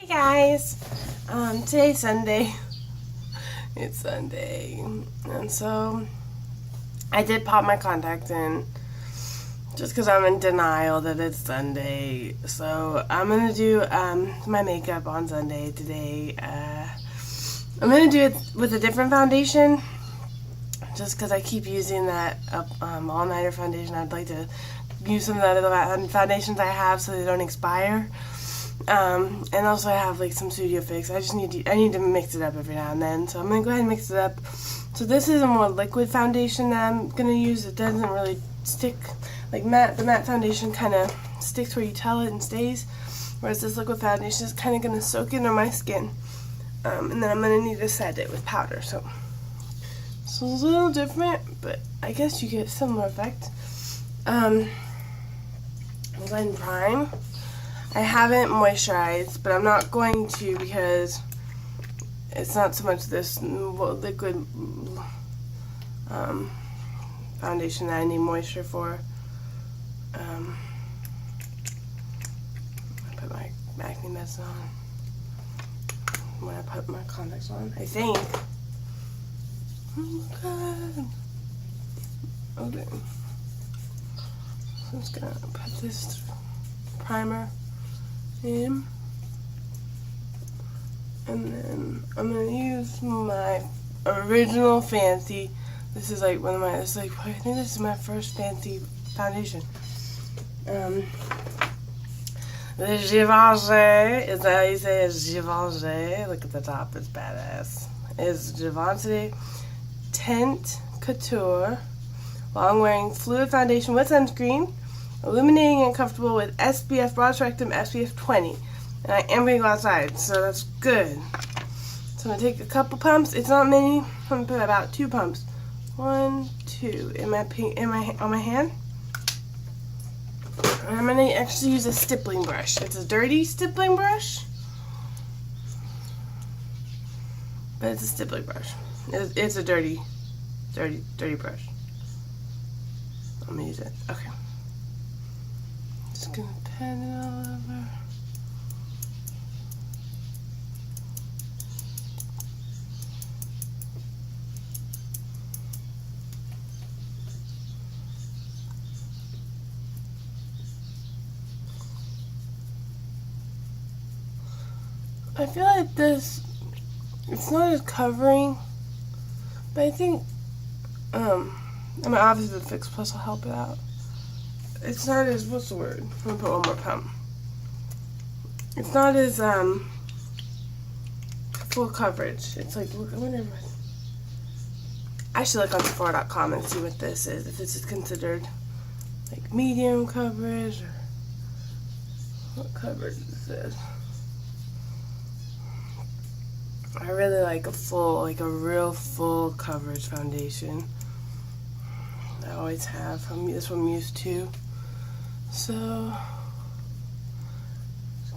Hey guys, today's Sunday. It's Sunday, and so I did pop my contacts in just because I'm in denial that it's Sunday. So I'm gonna do my makeup on Sunday today. I'm gonna do it with a different foundation, just because I keep using that all-nighter foundation. I'd like to use some of the other foundations I have so they don't expire. And also I have like some Studio Fix. I need to mix it up every now and then. So I'm going to go ahead and mix it up. So this is a more liquid foundation that I'm going to use. It doesn't really stick like the matte foundation kind of sticks where you tell it and stays. Whereas this liquid foundation is kind of going to soak into my skin. And then I'm going to need to set it with powder. So it's a little different, but I guess you get a similar effect. I'm going to go ahead and prime. I haven't moisturized, but I'm not going to because it's not so much this liquid foundation that I need moisture for. I put my acne meds on when I put my contacts on, I think. Oh god. Okay. So I'm just gonna put this primer in, and then I'm gonna use my original fancy. This is like one of my. It's like I think this is my first fancy foundation. The Givenchy is that how you say it? Givenchy. Look at the top, it's badass. It's Givenchy Tint Couture long wearing fluid foundation with sunscreen. Illuminating and comfortable with SPF, broad spectrum SPF 20. And I am going to go outside, so that's good. So I'm going to take a couple pumps. It's not many. I'm going to put about 2 pumps. 1, 2 on my hand. And I'm going to actually use a stippling brush. It's a dirty stippling brush, but it's a stippling brush. It's a dirty brush. I'm going to use it. Okay. Just gonna pat it all over. I feel like this, it's not as covering, but I think, I mean obviously the Fix Plus will help it out. It's not as, what's the word? I'm gonna put one more pump. It's not as full coverage. It's like, look, I should look on Sephora.com and see what this is. If this is considered like medium coverage or what coverage is this? I really like a real full coverage foundation. I always have. This one I'm used to. So,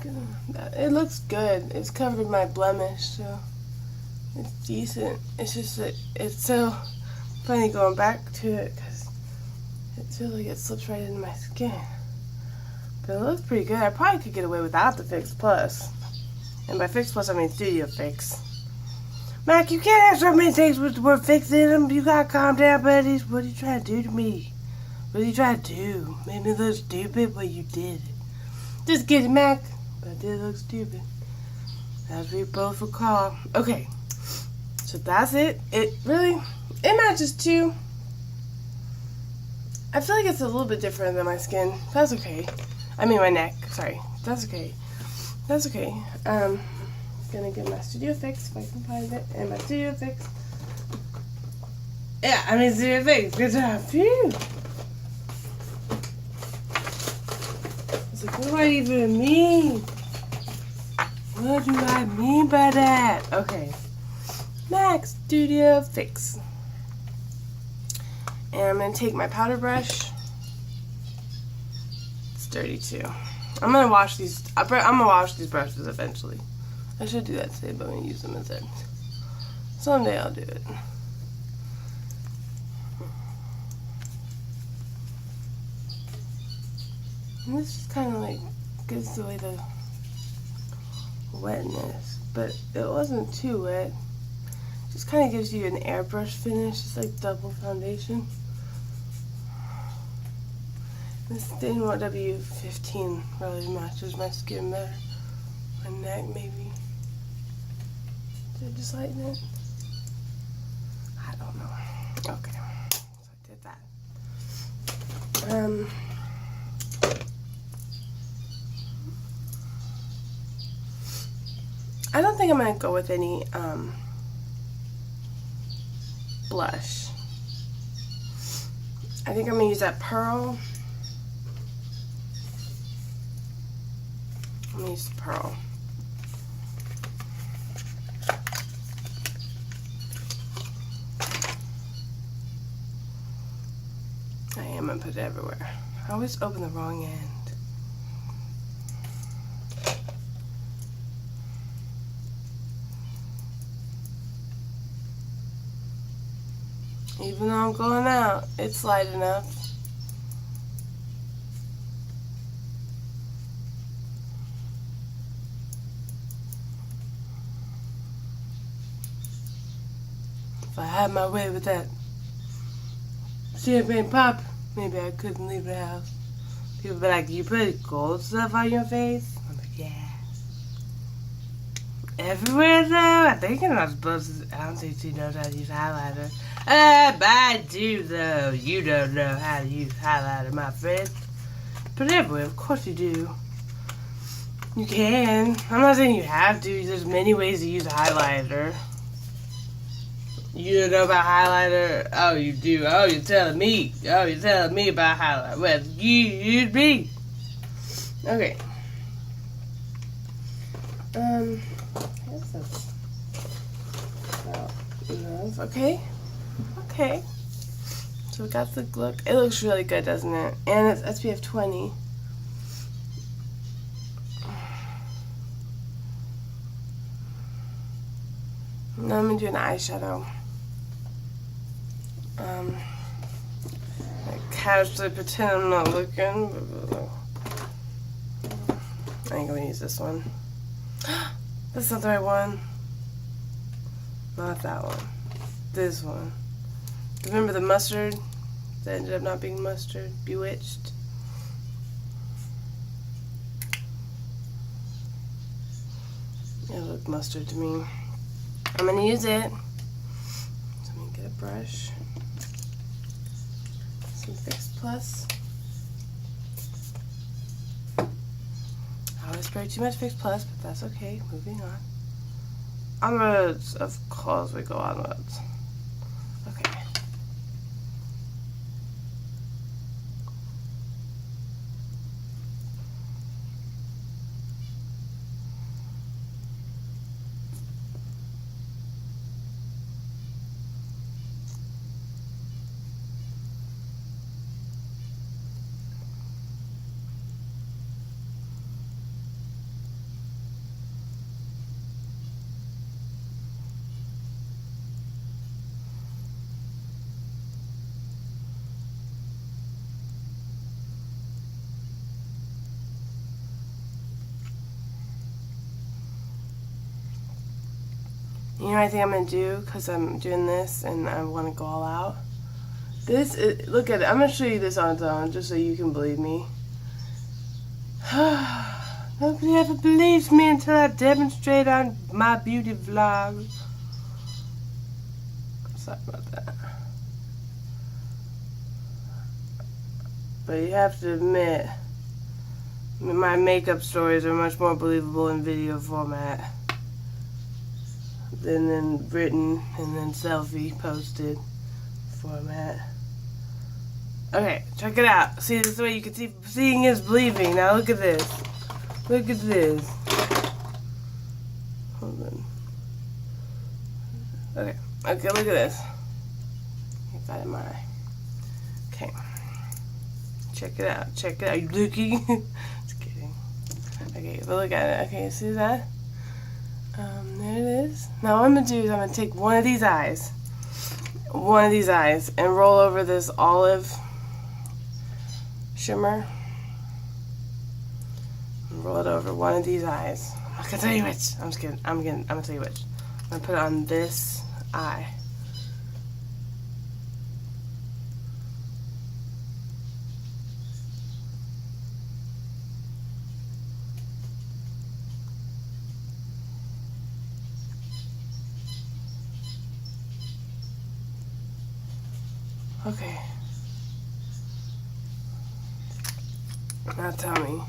it looks good. It's covered my blemish, so it's decent. It's just that it's so funny going back to it because it feels like it slips right into my skin. But it looks pretty good. I probably could get away without the Fix Plus. And by Fix Plus, I mean Studio Fix. Mac, you can't have so many things with the word fix in them. You gotta calm down, buddies. What are you trying to do to me? What are you trying to do? Made me look stupid? Well, you did it. Just kidding, Mac. But I did look stupid. As we both recall. Okay. So that's it. It matches too. I feel like it's a little bit different than my skin. That's okay. I mean my neck. Sorry. That's okay. That's okay. Gonna get my Studio Fix if I can find it. And my Studio Fix. Yeah, I mean Studio Fix. Good job. Phew. Like, what do I even mean? What do I mean by that? Okay. Max Studio Fix. And I'm going to take my powder brush. It's dirty too. I'm going to wash these. I'm going to wash these brushes eventually. I should do that today, but I'm going to use them instead. Someday I'll do it. And this is kind of like gives the way the wetness, but it wasn't too wet. Just kind of gives you an airbrush finish. It's like double foundation. This Thin W15 really matches my skin better. My neck, maybe. Did I just lighten it? I don't know. Okay, so I did that. I don't think I'm gonna go with any blush. I think I'm gonna use that Pearl. I'm gonna use the Pearl. I am gonna put it everywhere. I always open the wrong end. Even though I'm going out, it's light enough. If I had my way with that champagne pop, maybe I couldn't leave the house. People be like, you put gold stuff on your face? I'm like, yeah. Everywhere though? I think I'm not supposed to. I don't think she knows how to use highlighter. But I do though. You don't know how to use highlighter, my friend. But everywhere, of course you do. You can. I'm not saying you have to. There's many ways to use a highlighter. You don't know about highlighter? Oh, you do. Oh, you're telling me. Oh, you're telling me about highlighter. Well, you use me. Okay. I guess that's about enough. Okay. Okay. So we got the look. It looks really good, doesn't it? And it's SPF 20. Now I'm gonna do an eyeshadow. I casually pretend I'm not looking. I ain't gonna use this one. That's not the right one. Not that one. This one. Remember the mustard that ended up not being mustard? Bewitched. It looked mustard to me. I'm gonna use it. So let me get a brush. Some Fix Plus. I always spray too much Fix Plus, but that's okay. Moving on. Onwards, of course we go onwards. Okay. You know what I think I'm going to do, because I'm doing this and I want to go all out? This is, look at it. I'm going to show you this on its own, just so you can believe me. Nobody ever believes me until I demonstrate on my beauty vlog. Sorry about that. But you have to admit, my makeup stories are much more believable in video format than in written and then selfie posted format. Okay, check it out. See, this way you can see, seeing is believing. Now look at this. Look at this. Hold on. Okay, okay, look at this. Get that in my eye. Okay. Check it out. Check it out. You looking? Just kidding. Okay, but look at it. Okay, see that? There it is. Now what I'm going to do is I'm going to take one of these eyes, and roll over this olive shimmer. And roll it over one of these eyes. I'm not gonna tell you which. I'm just kidding. I'm gonna tell you which. I'm gonna put it on this eye. Okay. Now tell me,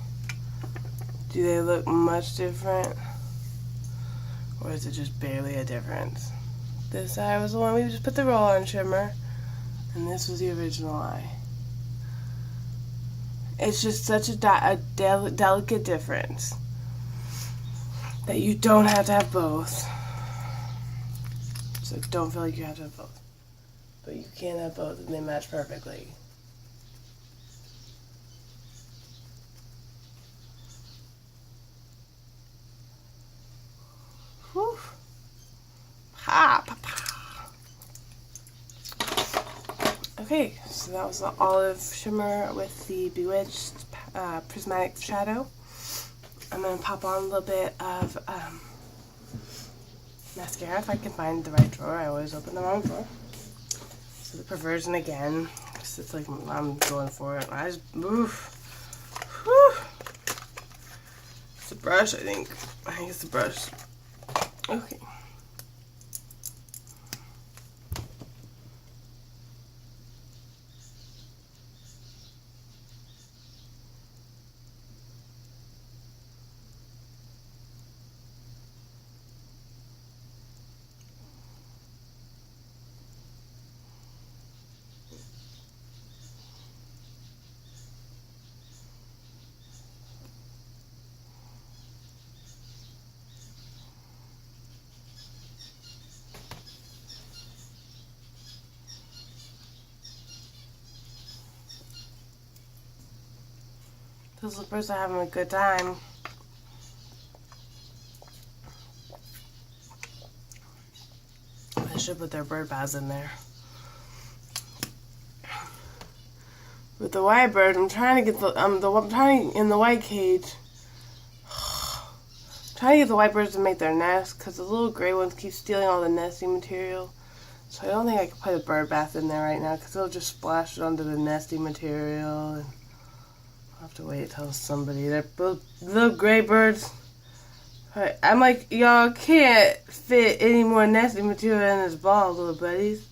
do they look much different? Or is it just barely a difference? This eye was the one we just put the roll-on shimmer, and this was the original eye. It's just such a delicate difference that you don't have to have both. So don't feel like you have to have both. But you can have both and they match perfectly. Whew. Pa, pa, pa. Okay, so that was the olive shimmer with the Bewitched prismatic shadow. I'm going to pop on a little bit of mascara if I can find the right drawer. I always open the wrong drawer. So the perversion again. It's like I'm going for it. I just oof. Whew. It's a brush, I think. I think it's a brush. Okay. Those slippers are having a good time. I should put their bird baths in there. With the white bird, I'm trying to get I'm trying in the white cage. Trying to get the white birds to make their nest because the little gray ones keep stealing all the nesting material. So I don't think I can put a bird bath in there right now because it'll just splash it onto the nesting material. And I'll have to wait till somebody. They're both little gray birds. I'm like, y'all can't fit any more nesting material in this ball, little buddies.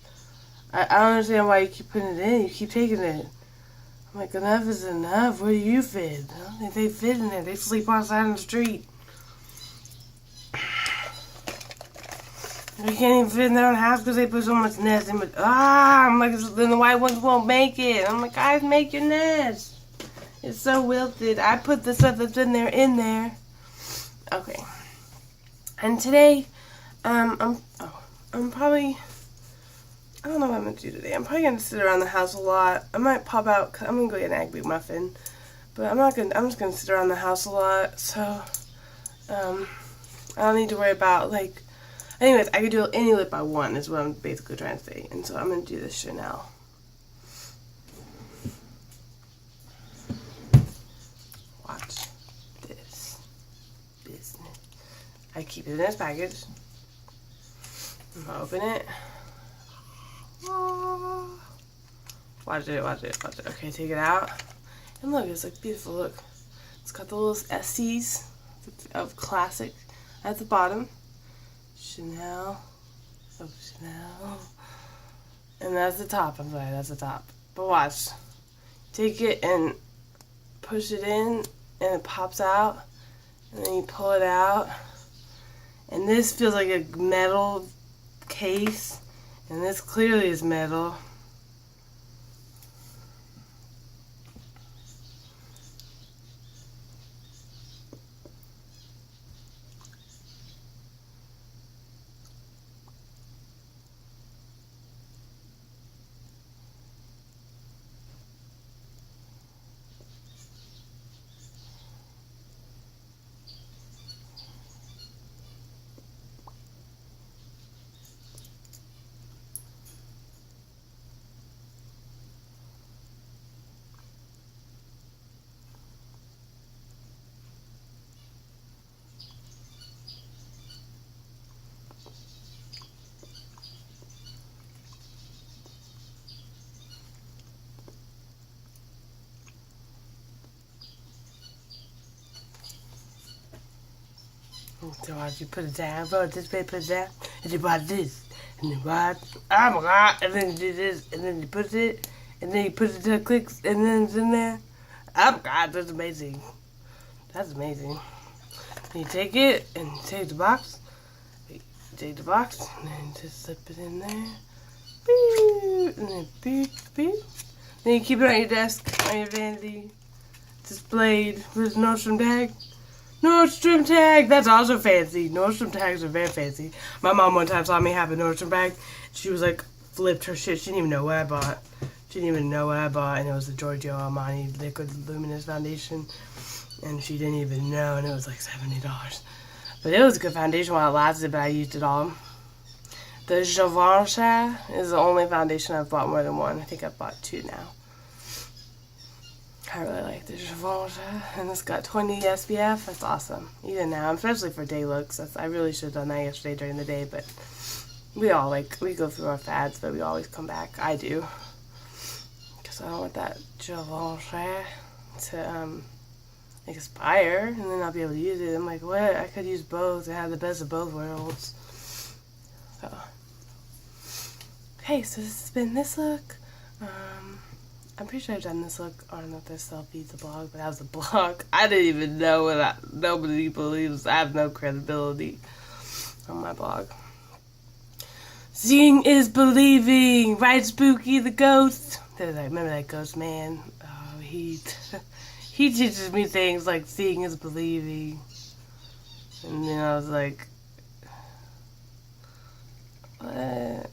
I don't understand why you keep putting it in. You keep taking it. I'm like, enough is enough. Where do you fit? I don't think they fit in there. They sleep outside on the street. They can't even fit in their own house because they put so much nest in. But I'm like, then the white ones won't make it. I'm like, guys, make your nest. It's so wilted. I put the stuff that's in there. Okay. And today, I'm probably, I don't know what I'm gonna do today. I'm probably gonna sit around the house a lot. I might pop out. Cause I'm gonna go get an egg McMuffin, but I'm just gonna sit around the house a lot. So, I don't need to worry about like. Anyways, I could do any lip I want. Is what I'm basically trying to say. And so I'm gonna do this Chanel. Watch this business. I keep it in this package. I'm gonna open it. Watch it. Okay, take it out. And look, it's like beautiful. Look, it's got the little SCs of classic at the bottom. Chanel. Oh, Chanel. And that's the top. I'm sorry, that's the top. But watch. Take it and push it in, and it pops out. And then you pull it out. And this feels like a metal case. And this clearly is metal. So as you put it down, bro, this way, put it down, and you bought this, and you bought, oh my god, and then you do this, and then you put it, and then you put it to clicks, and then it's in there. Oh my god, that's amazing. That's amazing. Then you take it, and you take the box, and then just slip it in there, beep, and then beep, beep. Then you keep it on your desk, on your vanity, displayed with Nordstrom tag. Nordstrom tag! That's also fancy. Nordstrom tags are very fancy. My mom one time saw me have a Nordstrom bag. She was like, flipped her shit. She didn't even know what I bought. And it was the Giorgio Armani Liquid Luminous Foundation. And she didn't even know, and it was like $70. But it was a good foundation while it lasted, but I used it all. The Givenchy is the only foundation I've bought more than one. I think I've bought 2 now. I really like the Givenchy, and it's got 20 SPF. That's awesome. Even now, especially for day looks. I really should have done that yesterday during the day, but we go through our fads, but we always come back. I do. Because I don't want that Givenchy to expire, and then I'll be able to use it. I'm like, what? I could use both and have the best of both worlds. So, okay, so this has been this look. I'm pretty sure I've done this look. I don't know if this selfie's a blog, but that was a blog. I didn't even know nobody believes. I have no credibility on my blog. Seeing is believing, right, Spooky the ghost? Remember that ghost man? Oh, he teaches me things like seeing is believing. And then I was like, what?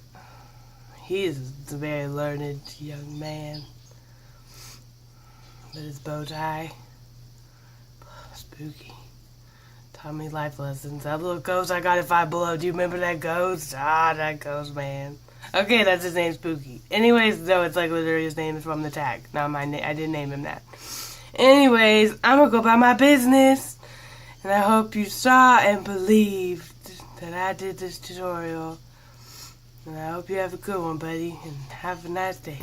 He is a very learned young man. With his bow tie. Spooky. Taught me life lessons. That little ghost I got at Five Below. Do you remember that ghost? Ah, that ghost, man. Okay, that's his name, Spooky. Anyways, though, it's like literally his name is from the tag. Not my name. I didn't name him that. Anyways, I'm gonna go about my business. And I hope you saw and believed that I did this tutorial. And I hope you have a good one, buddy. And have a nice day.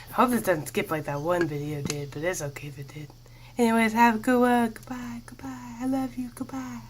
I hope this doesn't skip like that one video did, but it's okay if it did. Anyways, have a good one. Goodbye, goodbye. I love you. Goodbye.